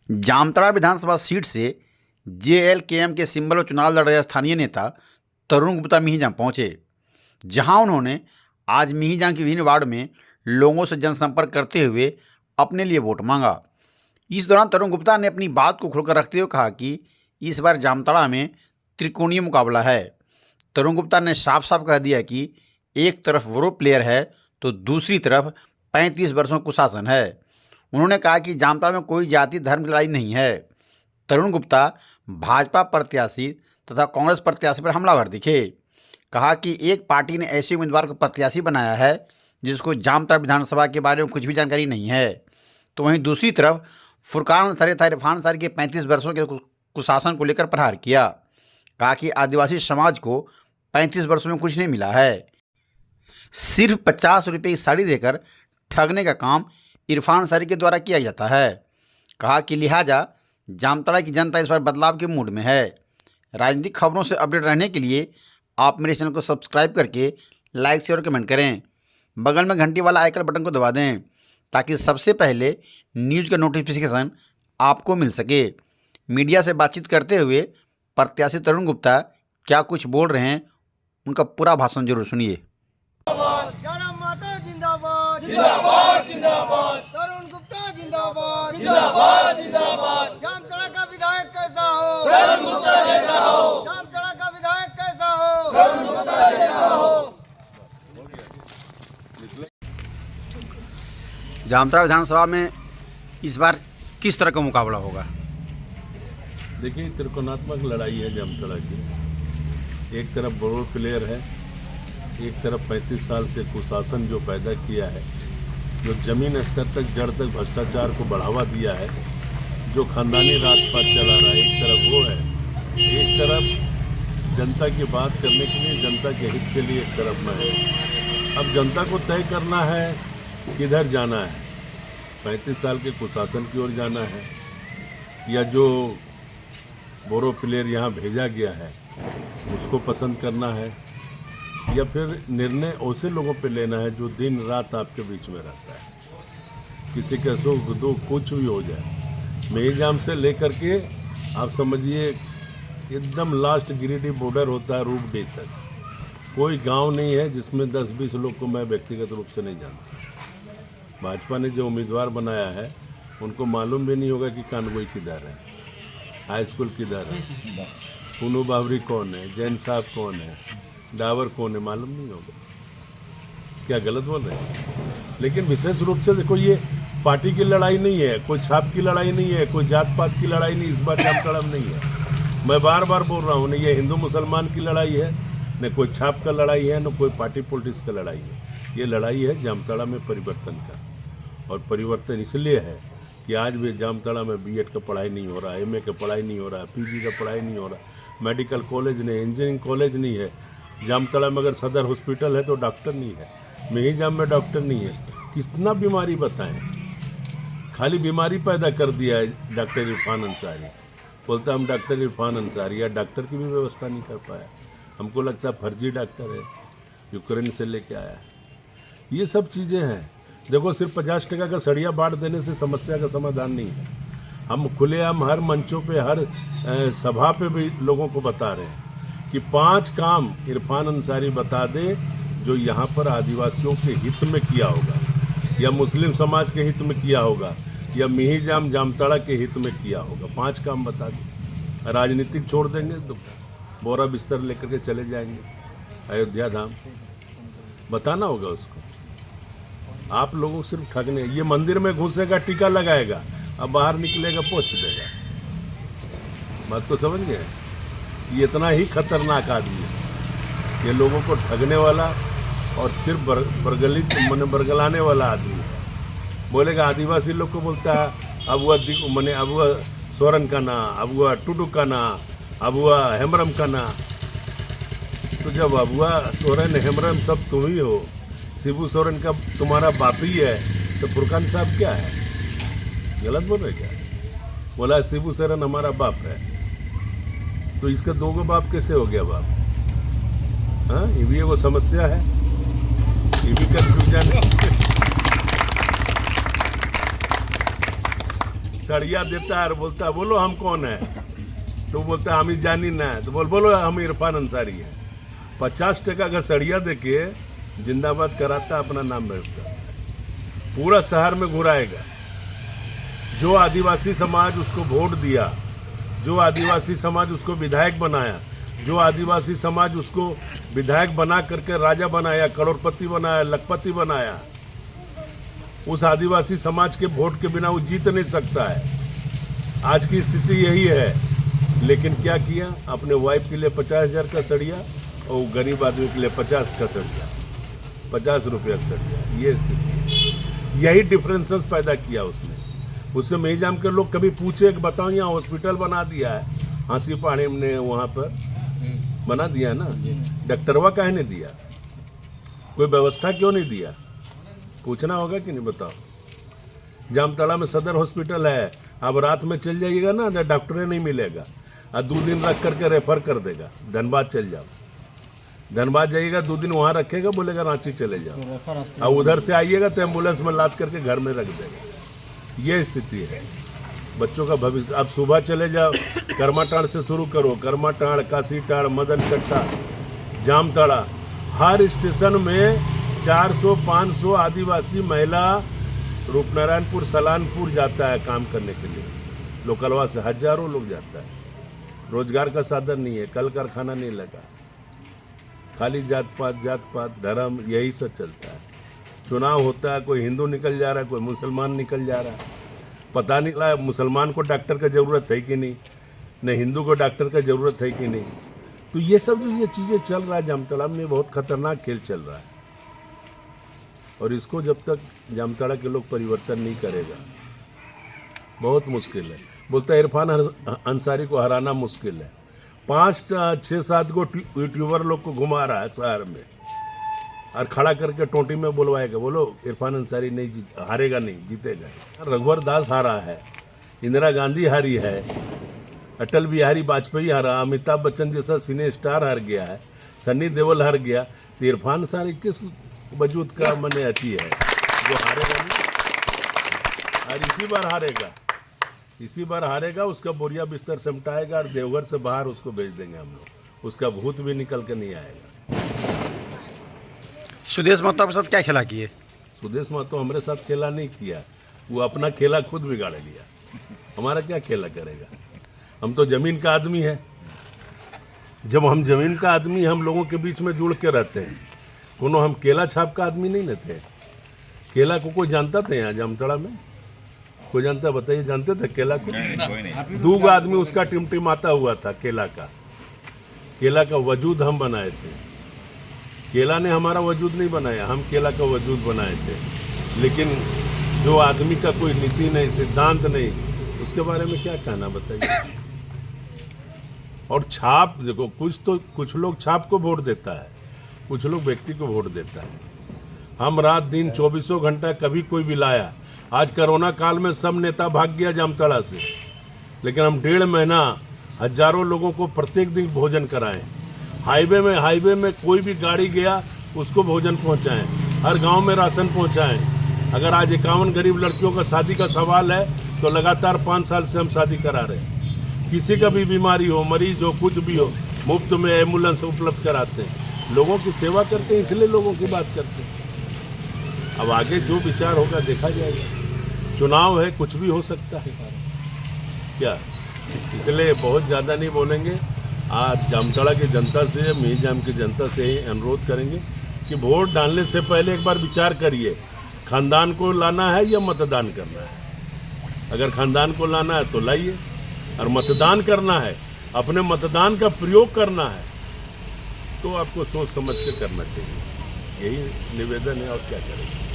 जामताड़ा विधानसभा seat से JLKM के symbol और चुनाव लड़ रहे स्थानीय नेता तरुण गुप्ता मिहिजाम पहुंचे, जहां उन्होंने आज मिहिजाम के विभिन्न वार्ड में लोगों से जनसंपर्क करते हुए अपने लिए वोट मांगा। इस दौरान तरुण गुप्ता ने अपनी बात को खुलकर रखते हुए कहा कि इस बार जामताड़ा में त्रिकोणीय मुकाबला है। तरुण गुप्ता ने साफ साफ कह दिया कि एक तरफ वो प्लेयर है तो दूसरी तरफ 35 वर्षों का कुशासन है। उन्होंने कहा कि जामताड़ा में कोई जाति धर्म की लड़ाई नहीं है। तरुण गुप्ता भाजपा प्रत्याशी तथा कांग्रेस प्रत्याशी पर हमलावर दिखे। कहा कि एक पार्टी ने ऐसे उम्मीदवार को प्रत्याशी बनाया है जिसको जामताड़ा विधानसभा के बारे में कुछ भी जानकारी नहीं है, तो वहीं दूसरी तरफ फुरकान अंसारी तथा इरफान अंसारी के 35 वर्षों के कुशासन को लेकर प्रहार किया। कहा कि आदिवासी समाज को 35 वर्षों में कुछ नहीं मिला है, सिर्फ 50 रुपये की साड़ी देकर ठगने का काम इरफान अंसारी के द्वारा किया जाता है। कहा कि लिहाजा जामताड़ा की जनता इस बार बदलाव के मूड में है। राजनीतिक खबरों से अपडेट रहने के लिए आप मेरे चैनल को सब्सक्राइब करके लाइक शेयर और कमेंट करें। बगल में घंटी वाला आइकन बटन को दबा दें ताकि सबसे पहले न्यूज़ का नोटिफिकेशन आपको मिल सके। मीडिया से बातचीत करते हुए प्रत्याशी तरुण गुप्ता क्या कुछ बोल रहे हैं, उनका पूरा भाषण जरूर सुनिए। जिंदाबाद जिंदाबाद, तरुण गुप्ता जिंदाबाद जिंदाबाद जिंदाबाद। जामताड़ा का विधायक कैसा हो, तरुण गुप्ता जैसा हो। जामताड़ा का विधायक कैसा हो, तरुण गुप्ता जैसा हो। जामताड़ा विधानसभा में इस बार किस तरह का मुकाबला होगा? देखिए, त्रिकोणात्मक लड़ाई है जामताड़ा की। एक तरफ बड़ो प्लेयर है, एक तरफ 35 साल से कुशासन जो पैदा किया है, जो जमीन स्तर तक जड़ तक भ्रष्टाचार को बढ़ावा दिया है, जो खानदानी राजपाट चला रहा है, एक तरफ वो है। एक तरफ जनता की बात करने के लिए, जनता के हित के लिए एक तरफ में है। अब जनता को तय करना है किधर जाना है, 35 साल के कुशासन की ओर जाना है या जो बोरो प्लेयर यहाँ भेजा गया है उसको पसंद करना है, या फिर निर्णय ऐसे लोगों पे लेना है जो दिन रात आपके बीच में रहता है। किसी का सुख दुख कुछ भी हो जाए, मिहिजाम से लेकर के आप समझिए एकदम लास्ट गिरिडीह बॉर्डर होता है रूपडी तक, कोई गांव नहीं है जिसमें 10-20 लोग को मैं व्यक्तिगत रूप से नहीं जानता। भाजपा ने जो उम्मीदवार बनाया है उनको मालूम भी नहीं होगा कि कानगोई किधर है, हाई स्कूल किधर है, पुनू बावरी कौन है, जैन साहब कौन है, डावर कौन है, मालूम नहीं होगा। क्या गलत बोल रहे हैं? लेकिन विशेष रूप से देखो, ये पार्टी की लड़ाई नहीं है, कोई छाप की लड़ाई नहीं है, कोई जात पात की लड़ाई नहीं, इस बार जामताड़ा में नहीं है। मैं बार बार बोल रहा हूँ, न ये हिंदू मुसलमान की लड़ाई है, न कोई छाप का लड़ाई है, न कोई पार्टी पॉलिटिक्स का लड़ाई है। ये लड़ाई है जामताड़ा में परिवर्तन का, और परिवर्तन इसलिए है कि आज भी जामताड़ा में बीएड का पढ़ाई नहीं हो रहा, एमए का पढ़ाई नहीं हो रहा, पीजी का पढ़ाई नहीं हो रहा, मेडिकल कॉलेज नहीं, इंजीनियरिंग कॉलेज नहीं है। जामताड़ा में अगर सदर हॉस्पिटल है तो डॉक्टर नहीं है, मिहिजाम में डॉक्टर नहीं है। कितना बीमारी बताएं, खाली बीमारी पैदा कर दिया है डॉक्टर इरफान अंसारी। बोलता हम डॉक्टर इरफान अंसारी, या डॉक्टर की भी व्यवस्था नहीं कर पाया। हमको लगता है फर्जी डॉक्टर है, यूक्रेन से लेके आया है। ये सब चीज़ें हैं। देखो, सिर्फ 50% का सड़िया बांट देने से समस्या का समाधान नहीं है। हम खुलेआम हर मंचों पे, हर सभा पे भी लोगों को बता रहे हैं कि 5 काम इरफान अंसारी बता दे जो यहाँ पर आदिवासियों के हित में किया होगा, या मुस्लिम समाज के हित में किया होगा, या मिहिजाम जामताड़ा के हित में किया होगा। 5 काम बता दे। राजनीतिक छोड़ देंगे तो बोरा बिस्तर लेकर के चले जाएंगे अयोध्या धाम, बताना होगा उसको। आप लोगों को सिर्फ ठगने, ये मंदिर में घुसेगा टीका लगाएगा, अब बाहर निकलेगा पोंछ देगा। बात तो समझ गए? ये इतना ही खतरनाक आदमी है, ये लोगों को ठगने वाला और सिर्फ बरगलाने वाला आदमी है। बोलेगा आदिवासी लोग को बोलता है अब वह सोरन का ना, अब वह टुडू का ना, अब वह हेमरम का ना। तो जब अब वह सोरेन हेमरम सब तुम ही हो, शिबू सोरेन का तुम्हारा बाप ही है, तो फुरकान साहब क्या है? गलत बोल रहे क्या? बोला शिबू सोरेन हमारा बाप है, तो इसका 2 बाप कैसे हो गया बाप? हाँ, ये भी वो समस्या है, ये भी कंफ्यूजन है। सड़िया देता है और बोलता है बोलो हम कौन है, तो बोलता है हम ही जानी ना है, तो बोलो हम इरफान अंसारी है। 50 टका का सड़िया देके जिंदाबाद कराता, अपना नाम बैठता, पूरा शहर में घुराएगा। जो आदिवासी समाज उसको वोट दिया, जो आदिवासी समाज उसको विधायक बनाया, जो आदिवासी समाज उसको विधायक बना करके राजा बनाया, करोड़पति बनाया, लखपति बनाया, उस आदिवासी समाज के वोट के बिना वो जीत नहीं सकता है। आज की स्थिति यही है। लेकिन क्या किया, अपने वाइफ के लिए 50,000 का सड़िया और गरीब आदमी के लिए 50 का सड़िया, 50 रुपये का सड़िया। ये स्थिति, यही डिफरेंसेस पैदा किया उसने। उससे मेहजाम के लोग कभी पूछे कि बताओ यहाँ हॉस्पिटल बना दिया है, हाँसी पहाड़ी ने वहाँ पर बना दिया ना, डॉक्टरवा काहे नहीं दिया, कोई व्यवस्था क्यों नहीं दिया, पूछना होगा कि नहीं बताओ। जामताड़ा में सदर हॉस्पिटल है, अब रात में चल जाइएगा ना, डॉक्टर नहीं मिलेगा और 2 दिन रख करके रेफर कर देगा, धनबाद चल जाओ। धनबाद जाइएगा 2 दिन वहाँ रखेगा, बोलेगा रांची चले जाओ, और उधर से आइएगा तो एम्बुलेंस में लाद करके घर में रख देगा। ये स्थिति है बच्चों का भविष्य। अब सुबह चले जाओ, करमाटाड़ से शुरू करो, करमाटाड़, काशीटाड़, मदन कट्टा, जामताड़ा, हर स्टेशन में 400-500 आदिवासी महिला रूपनारायणपुर, सलानपुर जाता है काम करने के लिए। लोकलवा से हजारों लोग जाता है। रोजगार का साधन नहीं है, कल कारखाना नहीं लगा, खाली जात पात धर्म यही सब चलता है। चुनाव होता है, कोई हिंदू निकल जा रहा है, कोई मुसलमान निकल जा रहा है, पता नहीं लगा मुसलमान को डॉक्टर का ज़रूरत है कि नहीं, न हिंदू को डॉक्टर का ज़रूरत है कि नहीं। तो ये सब जो ये चीज़ें चल रहा है जामताड़ा में, बहुत खतरनाक खेल चल रहा है, और इसको जब तक जामताड़ा के लोग परिवर्तन नहीं करेगा बहुत मुश्किल है। बोलता है इरफान अंसारी को हराना मुश्किल है। 5-6-7 को यूट्यूबर लोग को घुमा रहा है शहर में और खड़ा करके टोंटी में बोलवाएगा, बोलो इरफान अंसारी नहीं हारेगा, नहीं जीतेगा। रघुवर दास हारा है, इंदिरा गांधी हारी है, अटल बिहारी वाजपेयी हारा, अमिताभ बच्चन जैसा सिने स्टार हार गया है, सन्नी देओल हार गया, तो इरफान अंसारी किस वजूद का मने अति है जो हारेगा नहीं। और इसी बार हारेगा, उसका बोरिया बिस्तर समटाएगा और देवघर से बाहर उसको भेज देंगे हम लोग, उसका भूत भी निकल के नहीं आएगा। सुदेश महतो के साथ क्या खेला किए? सुदेश महतो हमारे साथ खेला नहीं किया, वो अपना खेला खुद बिगाड़ लिया, हमारा क्या खेला करेगा। हम तो जमीन का आदमी है, जब हम जमीन का आदमी हम लोगों के बीच में जुड़ के रहते हैं, कोनो हम केला छाप का आदमी नहीं रहते। केला को कोई जानता था यहाँ जामताड़ा में? कोई जानता, बताइए, जानते थे केला को? 2 आदमी उसका टिमटिमाता हुआ था केला का। केला का वजूद हम बनाए थे, केला ने हमारा वजूद नहीं बनाया, हम केला का वजूद बनाए थे। लेकिन जो आदमी का कोई नीति नहीं, सिद्धांत नहीं, उसके बारे में क्या कहना बताइए। और छाप देखो, कुछ लोग छाप को वोट देता है, कुछ लोग व्यक्ति को वोट देता है। हम रात दिन 24 घंटा कभी कोई भी लाया। आज कोरोना काल में सब नेता भाग गया जामताड़ा से, लेकिन हम 1.5 महीना हजारों लोगों को प्रत्येक दिन भोजन कराएं। हाईवे में कोई भी गाड़ी गया उसको भोजन पहुंचाएं, हर गांव में राशन पहुंचाएं। अगर आज 51 गरीब लड़कियों का शादी का सवाल है तो लगातार 5 साल से हम शादी करा रहे हैं। किसी का भी बीमारी हो, मरीज हो, कुछ भी हो, मुफ्त में एम्बुलेंस उपलब्ध कराते हैं, लोगों की सेवा करते हैं, इसलिए लोगों की बात करते हैं। अब आगे जो विचार होगा देखा जाएगा। चुनाव है, कुछ भी हो सकता है क्या, इसलिए बहुत ज़्यादा नहीं बोलेंगे। आज जामताड़ा की जनता से, मीरजाम की जनता से अनुरोध करेंगे कि वोट डालने से पहले एक बार विचार करिए, खानदान को लाना है या मतदान करना है। अगर खानदान को लाना है तो लाइए, और मतदान करना है, अपने मतदान का प्रयोग करना है, तो आपको सोच समझ के करना चाहिए। यही निवेदन है, और क्या करेंगे।